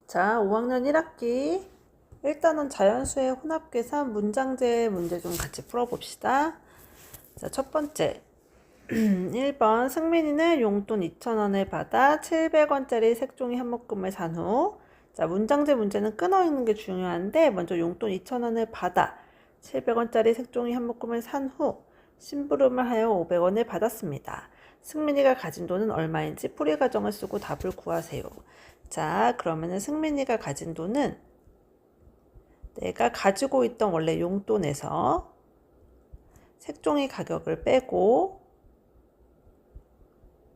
자, 5학년 1학기 일단은 자연수의 혼합계산 문장제 문제 좀 같이 풀어봅시다. 자, 첫 번째 1번 승민이는 용돈 2,000원을 받아 700원짜리 색종이 한 묶음을 산 후, 자, 문장제 문제는 끊어 읽는 게 중요한데 먼저 용돈 2,000원을 받아 700원짜리 색종이 한 묶음을 산 후 심부름을 하여 500원을 받았습니다. 승민이가 가진 돈은 얼마인지 풀이 과정을 쓰고 답을 구하세요. 자, 그러면은 승민이가 가진 돈은 내가 가지고 있던 원래 용돈에서 색종이 가격을 빼고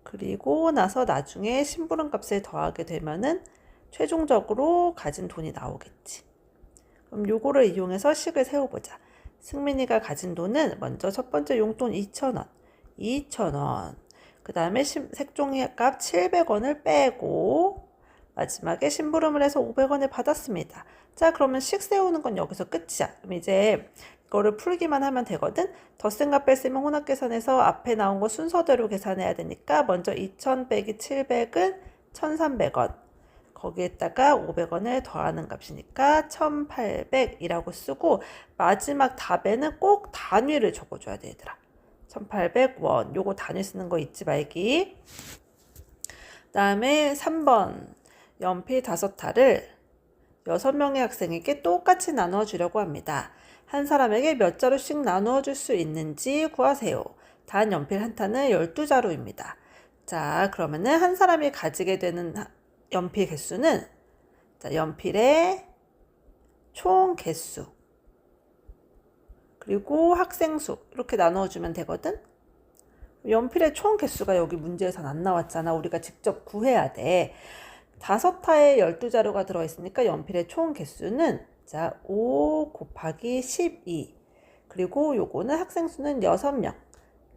그리고 나서 나중에 심부름 값을 더하게 되면은 최종적으로 가진 돈이 나오겠지. 그럼 요거를 이용해서 식을 세워보자. 승민이가 가진 돈은 먼저 첫 번째 용돈 2,000원, 2,000원. 그 다음에 색종이 값 700원을 빼고 마지막에 심부름을 해서 500원을 받았습니다. 자, 그러면 식 세우는 건 여기서 끝이야. 그럼 이제 이거를 풀기만 하면 되거든. 덧셈과 뺄셈은 혼합계산에서 앞에 나온 거 순서대로 계산해야 되니까 먼저 2,000 빼기 700은 1,300원. 거기에다가 500원을 더하는 값이니까 1,800이라고 쓰고 마지막 답에는 꼭 단위를 적어줘야 돼, 얘들아. 1,800원. 요거 단위 쓰는 거 잊지 말기. 그 다음에 3번 연필 5탈을 6명의 학생에게 똑같이 나누어 주려고 합니다. 한 사람에게 몇 자루씩 나누어 줄 수 있는지 구하세요. 단 연필 한 탄은 12자루입니다. 자, 그러면은 한 사람이 가지게 되는 연필 개수는, 자, 연필의 총 개수 그리고 학생 수 이렇게 나누어 주면 되거든. 연필의 총 개수가 여기 문제에선 안 나왔잖아. 우리가 직접 구해야 돼. 5타에 12자루가 들어있으니까 연필의 총 개수는, 자, 5 곱하기 12. 그리고 요거는 학생 수는 6명.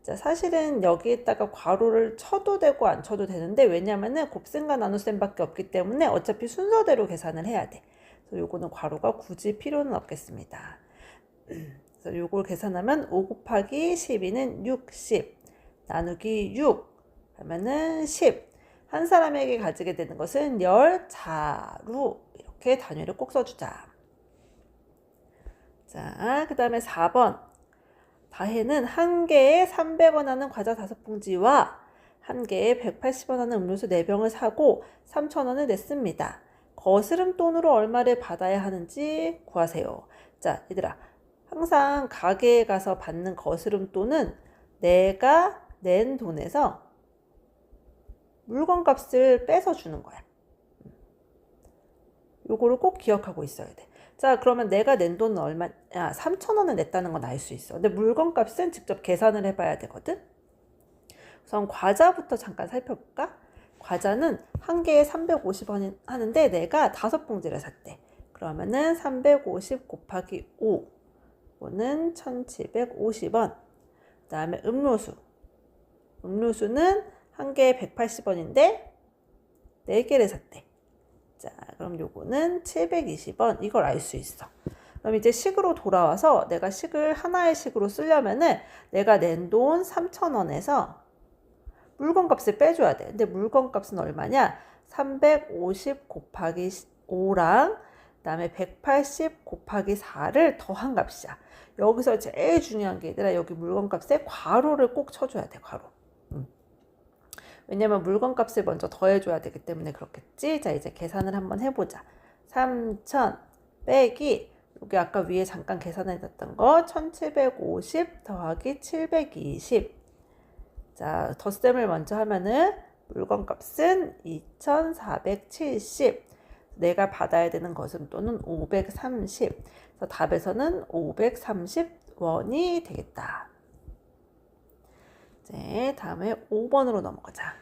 자, 사실은 여기에다가 괄호를 쳐도 되고 안 쳐도 되는데, 왜냐면은 곱셈과 나눗셈밖에 없기 때문에 어차피 순서대로 계산을 해야 돼. 그래서 요거는 괄호가 굳이 필요는 없겠습니다. 그래서 요걸 계산하면 5 곱하기 12는 60. 나누기 6 하면은 10. 한 사람에게 가지게 되는 것은 10자루. 이렇게 단위를 꼭 써주자. 자, 그 다음에 4번. 다혜는 한 개에 300원 하는 과자 5봉지와 한 개에 180원 하는 음료수 4병을 사고 3,000원을 냈습니다. 거스름 돈으로 얼마를 받아야 하는지 구하세요. 자, 얘들아. 항상 가게에 가서 받는 거스름 돈은 내가 낸 돈에서 물건값을 빼서 주는 거야. 요거를 꼭 기억하고 있어야 돼. 자, 그러면 내가 낸 돈은 얼마야? 3,000원을 냈다는 건 알 수 있어. 근데 물건값은 직접 계산을 해봐야 되거든. 우선 과자부터 잠깐 살펴볼까? 과자는 한 개에 350원 하는데 내가 5봉지를 샀대. 그러면은 350 곱하기 5. 이거는 1,750원. 그 다음에 음료수. 음료수는 한 개에 180원인데 4개를 샀대. 자, 그럼 요거는 720원. 이걸 알 수 있어. 그럼 이제 식으로 돌아와서 내가 식을 하나의 식으로 쓰려면은 내가 낸 돈 3,000원에서 물건값을 빼줘야 돼. 근데 물건값은 얼마냐? 350 곱하기 5랑 그다음에 180 곱하기 4를 더한 값이야. 여기서 제일 중요한 게 얘들아, 여기 물건값에 괄호를 꼭 쳐줘야 돼. 괄호. 왜냐면 물건값을 먼저 더해줘야 되기 때문에 그렇겠지. 자, 이제 계산을 한번 해보자. 3,000 빼기 여기 아까 위에 잠깐 계산해놨던 거 1,750 더하기 720. 자, 덧셈을 먼저 하면은 물건값은 2,470. 내가 받아야 되는 거스름돈은 530. 그래서 답에서는 530원이 되겠다. 이제 다음에 5번으로 넘어가자.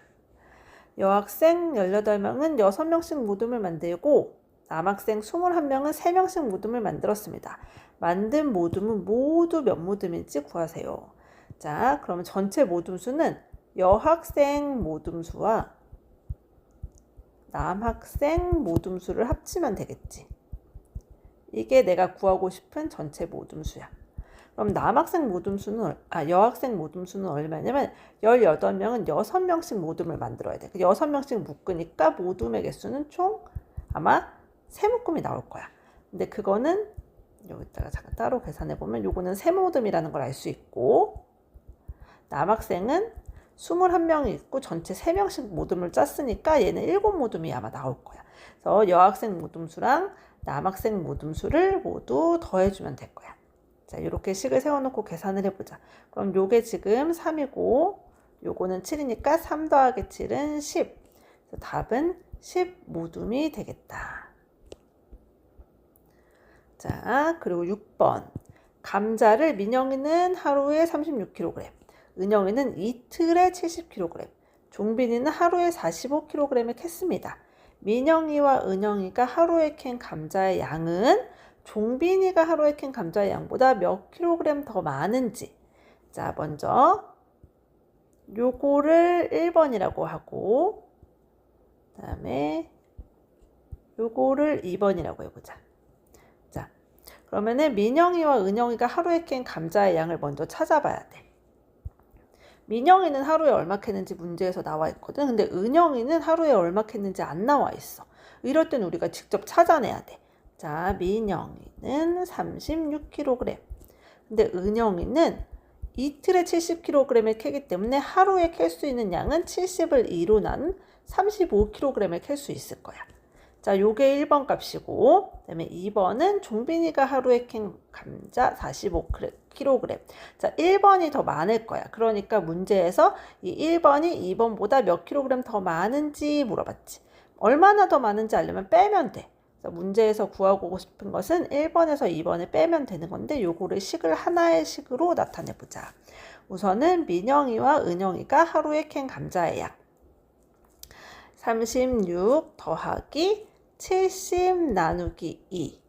여학생 18명은 6명씩 모둠을 만들고 남학생 21명은 3명씩 모둠을 만들었습니다. 만든 모둠은 모두 몇 모둠인지 구하세요. 자, 그러면 전체 모둠 수는 여학생 모둠 수와 남학생 모둠 수를 합치면 되겠지. 이게 내가 구하고 싶은 전체 모둠 수야. 그럼 남학생 모둠수는 여학생 모둠수는 얼마냐면 18명은 6명씩 모둠을 만들어야 돼. 6명씩 묶으니까 모둠의 개수는 총 아마 세묶음이 나올 거야. 근데 그거는 여기다가 잠깐 따로 계산해 보면 요거는 세모듬이라는 걸 알 수 있고, 남학생은 21명이 있고 전체 3명씩 모듬을 짰으니까 얘는 7모듬이 아마 나올 거야. 그래서 여학생 모듬수랑 남학생 모듬수를 모두 더해주면 될 거야. 자, 이렇게 식을 세워놓고 계산을 해보자. 그럼 요게 지금 3이고 요거는 7이니까 3 더하기 7은 10. 그래서 답은 10모듬이 되겠다. 자, 그리고 6번. 감자를 민영이는 하루에 36kg, 은영이는 이틀에 70kg, 종빈이는 하루에 45kg을 캤습니다. 민영이와 은영이가 하루에 캔 감자의 양은 종빈이가 하루에 캔 감자의 양보다 몇 킬로그램 더 많은지. 자, 먼저 요거를 1번이라고 하고, 그 다음에 요거를 2번이라고 해보자. 자, 그러면은 민영이와 은영이가 하루에 캔 감자의 양을 먼저 찾아봐야 돼. 민영이는 하루에 얼마 캤는지 문제에서 나와 있거든. 근데 은영이는 하루에 얼마 캤는지 안 나와 있어. 이럴 땐 우리가 직접 찾아내야 돼. 자, 민영이는 36kg. 근데 은영이는 이틀에 70kg을 캐기 때문에 하루에 캘 수 있는 양은 70을 2로 난 35kg을 캘 수 있을 거야. 자, 요게 1번 값이고, 그 다음에 2번은 종빈이가 하루에 캔 감자 45kg. 자, 1번이 더 많을 거야. 그러니까 문제에서 이 1번이 2번보다 몇 킬로그램 더 많은지 물어봤지. 얼마나 더 많은지 알려면 빼면 돼. 그래서 문제에서 구하고 싶은 것은 1번에서 2번을 빼면 되는 건데, 요거를 식을 하나의 식으로 나타내보자. 우선은 민영이와 은영이가 하루에 캔 감자의 양. 36 더하기 70 나누기 2.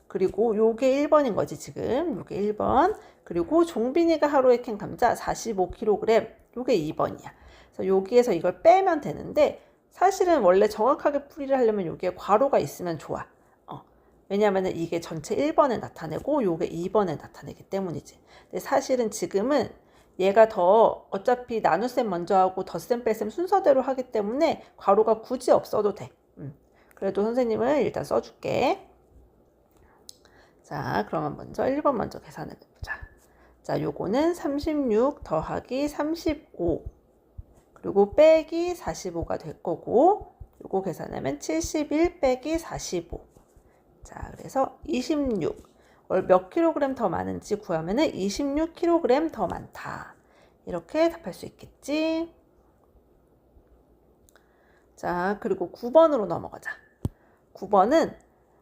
그리고 요게 1번인 거지, 지금. 요게 1번. 그리고 종빈이가 하루에 캔 감자 45kg. 요게 2번이야. 그래서 여기에서 이걸 빼면 되는데, 사실은 원래 정확하게 풀이를 하려면 여기에 괄호가 있으면 좋아. 왜냐하면 이게 전체 1번을 나타내고 요게 2번을 나타내기 때문이지. 근데 사실은 지금은 얘가 더 어차피 나눗셈 먼저 하고 덧셈 뺄셈 순서대로 하기 때문에 괄호가 굳이 없어도 돼. 그래도 선생님은 일단 써줄게. 자, 그러면 먼저 1번 먼저 계산해 보자. 자, 요거는 36 더하기 35 그리고 빼기 45가 될 거고, 요거 계산하면 71 빼기 45. 자, 그래서 26. 몇 킬로그램 더 많은지 구하면은 26kg 더 많다. 이렇게 답할 수 있겠지. 자, 그리고 9번으로 넘어가자. 9번은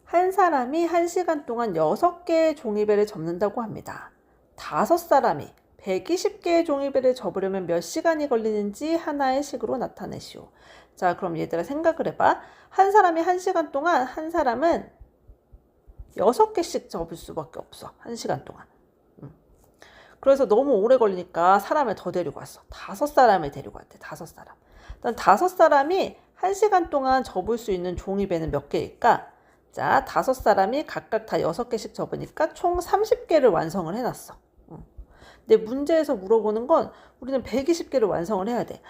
한 사람이 1시간 동안 6개의 종이배를 접는다고 합니다. 5사람이 120개의 종이배를 접으려면 몇 시간이 걸리는지 하나의 식으로 나타내시오. 자, 그럼 얘들아 생각을 해봐. 한 사람이 1시간 동안 한 사람은 6개씩 접을 수밖에 없어. 1시간 동안. 그래서 너무 오래 걸리니까 사람을 더 데리고 왔어. 5사람을 데리고 왔대. 5사람. 일단 5사람이 1시간 동안 접을 수 있는 종이배는 몇 개일까? 자, 5사람이 각각 다 6개씩 접으니까 총 30개를 완성을 해놨어. 근데 문제에서 물어보는 건 우리는 120개를 완성을 해야 돼.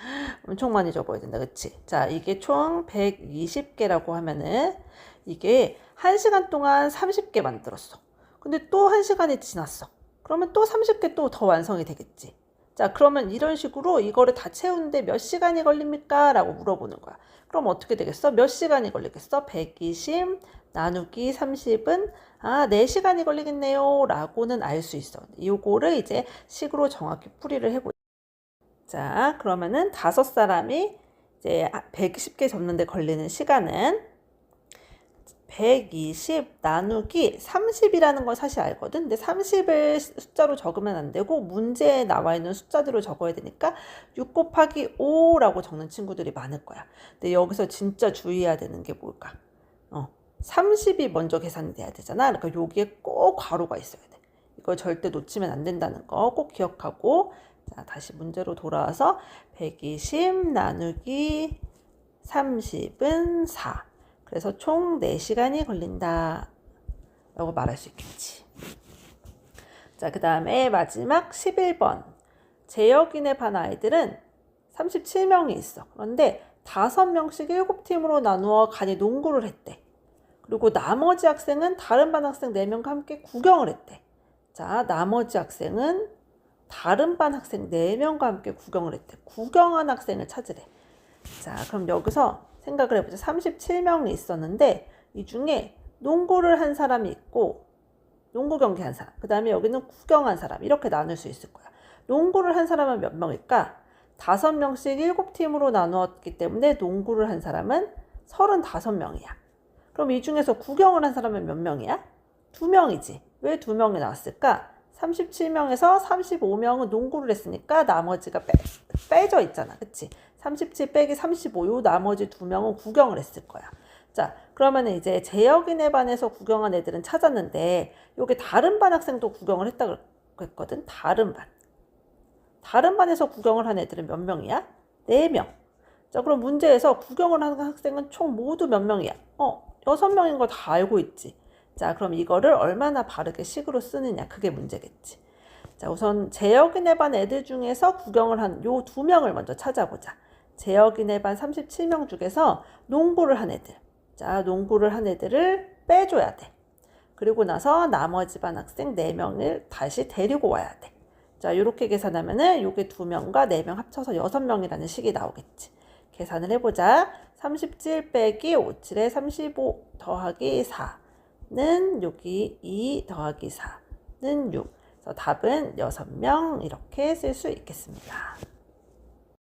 엄청 많이 접어야 된다. 그치? 자, 이게 총 120개라고 하면은 이게 1시간 동안 30개 만들었어. 근데 또 1시간이 지났어. 그러면 또 30개 또 더 완성이 되겠지. 자, 그러면 이런 식으로 이거를 다 채우는데 몇 시간이 걸립니까? 라고 물어보는 거야. 그럼 어떻게 되겠어? 몇 시간이 걸리겠어? 120 나누기 30은 4시간이 걸리겠네요. 라고는 알 수 있어. 이거를 이제 식으로 정확히 풀이를 해보자. 자, 그러면은 5사람이 이제 120개 접는데 걸리는 시간은 120 나누기 30이라는 걸 사실 알거든. 근데 30을 숫자로 적으면 안 되고 문제에 나와 있는 숫자대로 적어야 되니까 6 곱하기 5라고 적는 친구들이 많을 거야. 근데 여기서 진짜 주의해야 되는 게 뭘까? 30이 먼저 계산이 돼야 되잖아. 그러니까 여기에 꼭 괄호가 있어야 돼. 이걸 절대 놓치면 안 된다는 거 꼭 기억하고, 자, 다시 문제로 돌아와서 120 나누기 30은 4. 그래서 총 4시간이 걸린다 라고 말할 수 있겠지. 자, 그 다음에 마지막 11번. 재혁이네 반 아이들은 37명이 있어. 그런데 5명씩 7팀으로 나누어 간이 농구를 했대. 그리고 나머지 학생은 다른 반 학생 4명과 함께 구경을 했대. 자, 나머지 학생은 다른 반 학생 4명과 함께 구경을 했대. 구경한 학생을 찾으래. 자, 그럼 여기서 생각을 해보자. 37명이 있었는데 이 중에 농구를 한 사람이 있고 농구 경기 한 사람, 그 다음에 여기는 구경한 사람, 이렇게 나눌 수 있을 거야. 농구를 한 사람은 몇 명일까? 5명씩 7팀으로 나누었기 때문에 농구를 한 사람은 35명이야. 그럼 이 중에서 구경을 한 사람은 몇 명이야? 2명이지. 왜 2명이 나왔을까? 37명에서 35명은 농구를 했으니까 나머지가 빼져 있잖아. 그치? 37 빼기 35, 요 나머지 2명은 구경을 했을 거야. 자, 그러면 이제 재혁이네 반에서 구경한 애들은 찾았는데 여기 다른 반 학생도 구경을 했다고 했거든. 다른 반. 다른 반에서 구경을 한 애들은 몇 명이야? 4명. 자, 그럼 문제에서 구경을 한 학생은 총 모두 몇 명이야? 6명인 걸 다 알고 있지. 자, 그럼 이거를 얼마나 바르게 식으로 쓰느냐, 그게 문제겠지. 자, 우선 재혁이네 반 애들 중에서 구경을 한 요 2명을 먼저 찾아보자. 재혁이네 반 37명 중에서 농구를 한 애들. 자, 농구를 한 애들을 빼줘야 돼. 그리고 나서 나머지 반 학생 4명을 다시 데리고 와야 돼. 자, 이렇게 계산하면은 요게 2명과 4명 합쳐서 6명이라는 식이 나오겠지. 계산을 해보자. 37 빼기 57에 35 더하기 4는 여기 2 더하기 4는 6. 그래서 답은 6명 이렇게 쓸 수 있겠습니다.